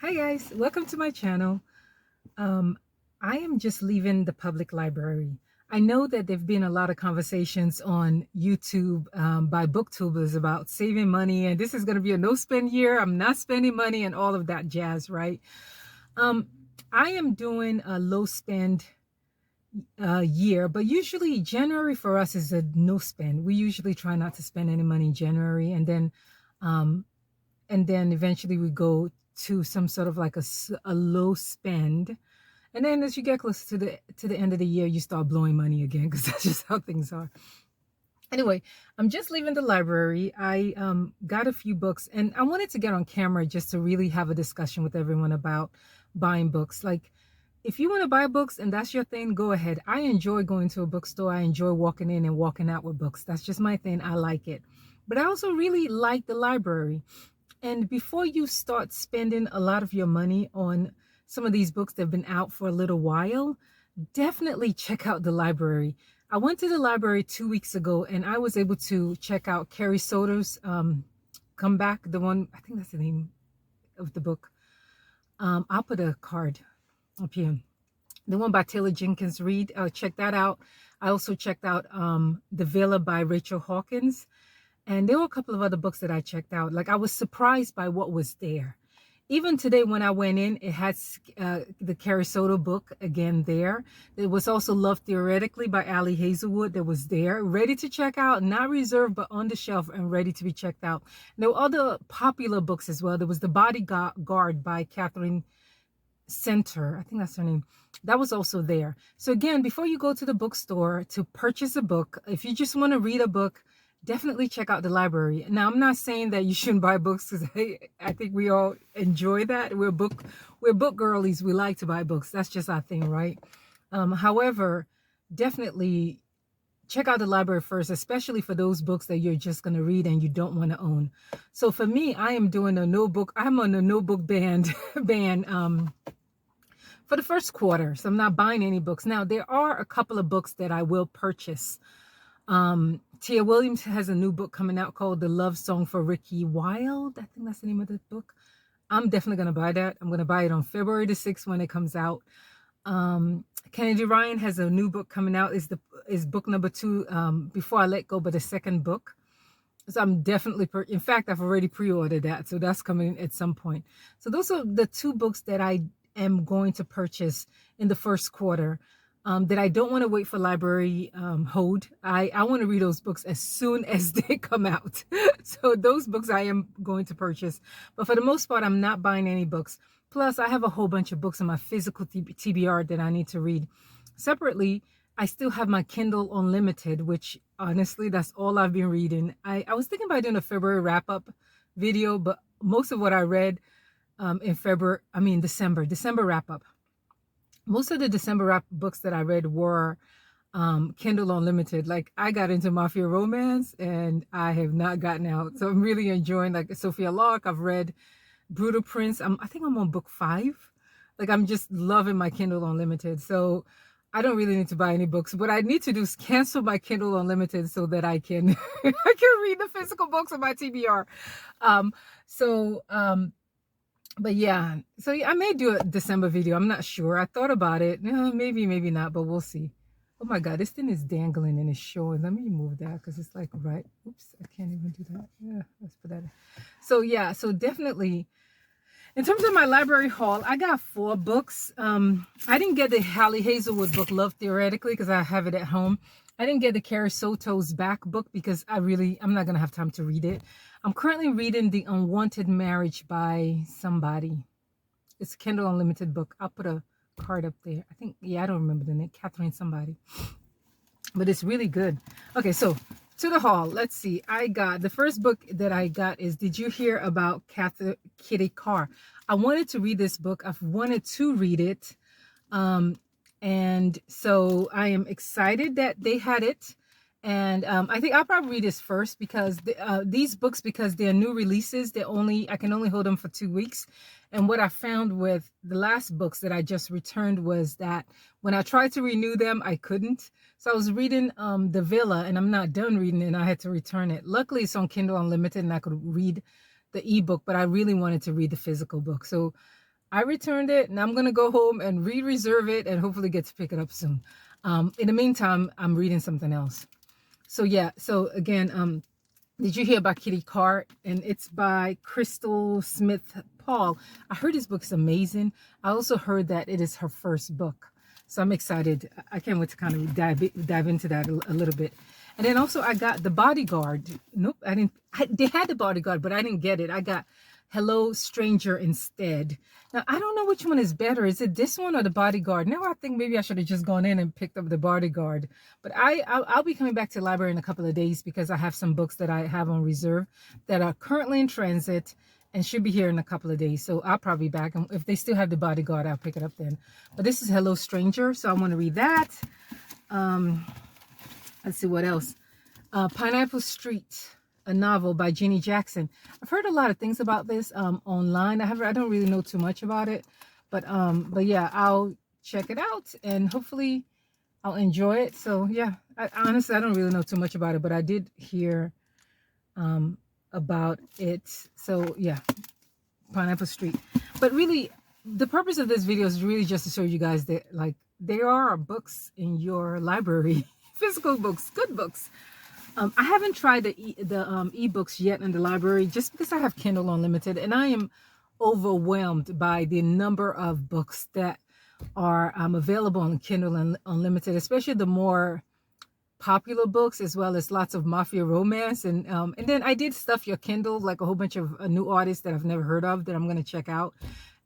Hi guys, welcome to my channel. Um, I am just leaving the public library. I know that there've been a lot of conversations on YouTube by booktubers about saving money, and this is going to be a no spend year. I'm not spending money and all of that jazz, right? Um, I am doing a low spend year, but usually January for us is a no spend. We usually try not to spend any money in January, um, and then eventually we go to some sort of like a low spend, and then as you get closer to the end of the year, you start blowing money again because that's just how things are. Anyway, I'm just leaving the library. I got a few books, and I wanted to get on camera just to really have a discussion with everyone about buying books. Like, if you want to buy books and that's your thing, go ahead. I enjoy going to a bookstore. I enjoy walking in and walking out with books. That's just my thing. I like it. But I also really like the library. And before you start spending a lot of your money on some of these books that have been out for a little while, definitely check out the library. I went to the library 2 weeks ago and I was able to check out Carrie Soto's Come Back, the one, I think that's the name of the book. I'll put a card up here. The one by Taylor Jenkins Reid, check that out. I also checked out The Villa by Rachel Hawkins. And there were a couple of other books that I checked out. Like, I was surprised by what was there. Even today when I went in, it had the Carrie Soto book again there. There was also Love Theoretically by Ali Hazelwood that was there, ready to check out, not reserved, but on the shelf and ready to be checked out. And there were other popular books as well. There was The Bodyguard by Catherine Center, I think that's her name. That was also there. So again, before you go to the bookstore to purchase a book, if you just want to read a book, definitely check out the library. Now, I'm not saying that you shouldn't buy books because I think we all enjoy that. We're book girlies. We like to buy books. That's just our thing, right? However, definitely check out the library first, especially for those books that you're just going to read and you don't want to own. So for me, I am doing a no book. I'm on a no book ban for the first quarter. So I'm not buying any books. Now, there are a couple of books that I will purchase. Tia Williams has a new book coming out called The Love Song for Ricky Wilde. I think that's the name of the book. I'm definitely going to buy that. I'm going to buy it on February the 6th when it comes out. Kennedy Ryan has a new book coming out. Is book number 2, Before I Let Go, but the second book. So I'm definitely, in fact, I've already pre-ordered that. So that's coming at some point. So those are the 2 books that I am going to purchase in the first quarter. That I don't want to wait for library hold. I want to read those books as soon as they come out. So those books I am going to purchase. But for the most part, I'm not buying any books. Plus, I have a whole bunch of books in my physical TBR that I need to read. Separately, I still have my Kindle Unlimited, which honestly, that's all I've been reading. I was thinking about doing a February wrap-up video, but most of what I read in December wrap-up. Most of the December wrap books that I read were Kindle Unlimited. Like, I got into Mafia Romance and I have not gotten out. So I'm really enjoying, like, Sophia Locke. I've read Brutal Prince. I think I'm on book 5. Like, I'm just loving my Kindle Unlimited. So I don't really need to buy any books. What I need to do is cancel my Kindle Unlimited so that I can I can read the physical books on my TBR. But yeah, so I may do a December video. I'm not sure. I thought about it. Maybe, maybe not, but we'll see. Oh my God, this thing is dangling and it's showing. Let me move that because it's like, right. Oops, I can't even do that. Yeah, let's put that in. So yeah, so definitely, in terms of my library haul, I got 4 books. I didn't get the Ali Hazelwood book, Love Theoretically, because I have it at home. I didn't get the Carrie Soto's back book because I'm not going to have time to read it. I'm currently reading The Unwanted Marriage by somebody. It's a Kindle Unlimited book. I'll put a card up there. I think, yeah, I don't remember the name. Catherine somebody. But it's really good. Okay, so to the haul. Let's see. The first book that I got is Did You Hear About Kitty Carr? I wanted to read this book. I've wanted to read it. And so I am excited that they had it. And I think I'll probably read this first because these books, because they're new releases, I can only hold them for 2 weeks. And what I found with the last books that I just returned was that when I tried to renew them, I couldn't. So I was reading The Villa, and I'm not done reading it, and I had to return it. Luckily, it's on Kindle Unlimited, and I could read the ebook, but I really wanted to read the physical book. So I returned it, and I'm gonna go home and re-reserve it, and hopefully get to pick it up soon. In the meantime, I'm reading something else. So yeah. So again, did you hear about Kitty Cart? And it's by Crystal Smith Paul. I heard this book is amazing. I also heard that it is her first book. So I'm excited. I can't wait to kind of dive into that a little bit. And then also I got The Bodyguard. Nope, I didn't. They had The Bodyguard, but I didn't get it. I got Hello Stranger instead. Now, I don't know which one is better. Is it this one or The Bodyguard? Now I think maybe I should have just gone in and picked up The Bodyguard. But I'll be coming back to the library in a couple of days because I have some books that I have on reserve that are currently in transit and should be here in a couple of days. So I'll probably be back. And if they still have The Bodyguard, I'll pick it up then. But this is Hello Stranger, so I want to read that. Let's see what else. Pineapple Street, a novel by Jeannie Jackson. I've heard a lot of things about this online. I don't really know too much about it, but yeah, I'll check it out and hopefully I'll enjoy it. So yeah, honestly, I don't really know too much about it, but I did hear about it. So yeah, Pineapple Street. But really, the purpose of this video is really just to show you guys that like there are books in your library, physical books, good books. I haven't tried the ebooks yet in the library just because I have Kindle Unlimited, and I am overwhelmed by the number of books that are available on Kindle Unlimited, especially the more popular books, as well as lots of mafia romance. And then I did stuff your Kindle, like a whole bunch of new artists that I've never heard of that I'm going to check out.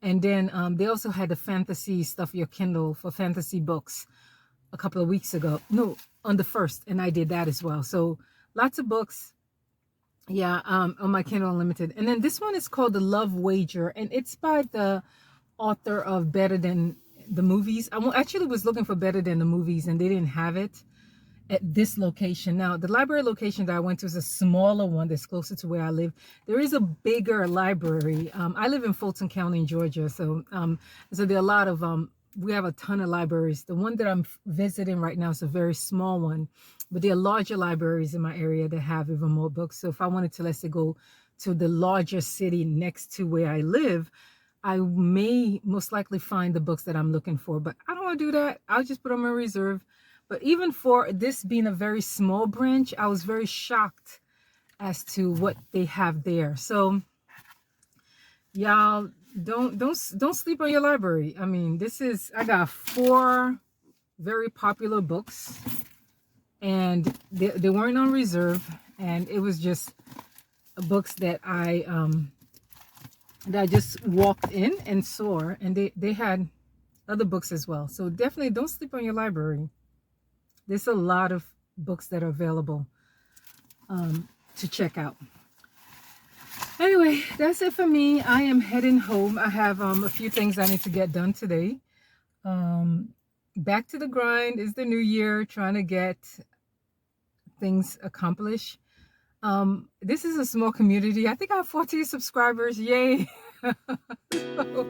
And then they also had the fantasy stuff your Kindle for fantasy books a couple of weeks ago. No, on the 1st, and I did that as well. So lots of books, yeah, on my Kindle Unlimited. And then this one is called The Love Wager, and it's by the author of Better Than the Movies. I actually was looking for Better Than the Movies, and they didn't have it at this location. Now, the library location that I went to is a smaller one that's closer to where I live. There is a bigger library. I live in Fulton County in Georgia, so there are a lot of we have a ton of libraries. The one that I'm visiting right now is a very small one, but there are larger libraries in my area that have even more books. So if I wanted to, let's say, go to the larger city next to where I live, I may most likely find the books that I'm looking for, but I don't want to do that. I'll just put them in reserve. But even for this being a very small branch, I was very shocked as to what they have there. So y'all, don't sleep on your library. I mean, I got 4 very popular books, and they weren't on reserve, and it was just books that I just walked in and saw, and they had other books as well. So definitely don't sleep on your library. There's a lot of books that are available to check out. Anyway, that's it for me. I am heading home. I have a few things I need to get done today. Back to the grind. Is the new year, trying to get things accomplished. This is a small community. I think I have 14 subscribers. Yay. So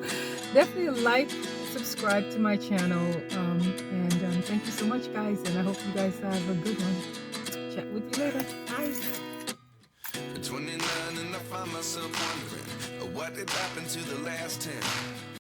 definitely like, subscribe to my channel, and thank you so much, guys, and I hope you guys have a good one. Chat with you later. Bye. 29 and I find myself wondering what did happen to the last 10.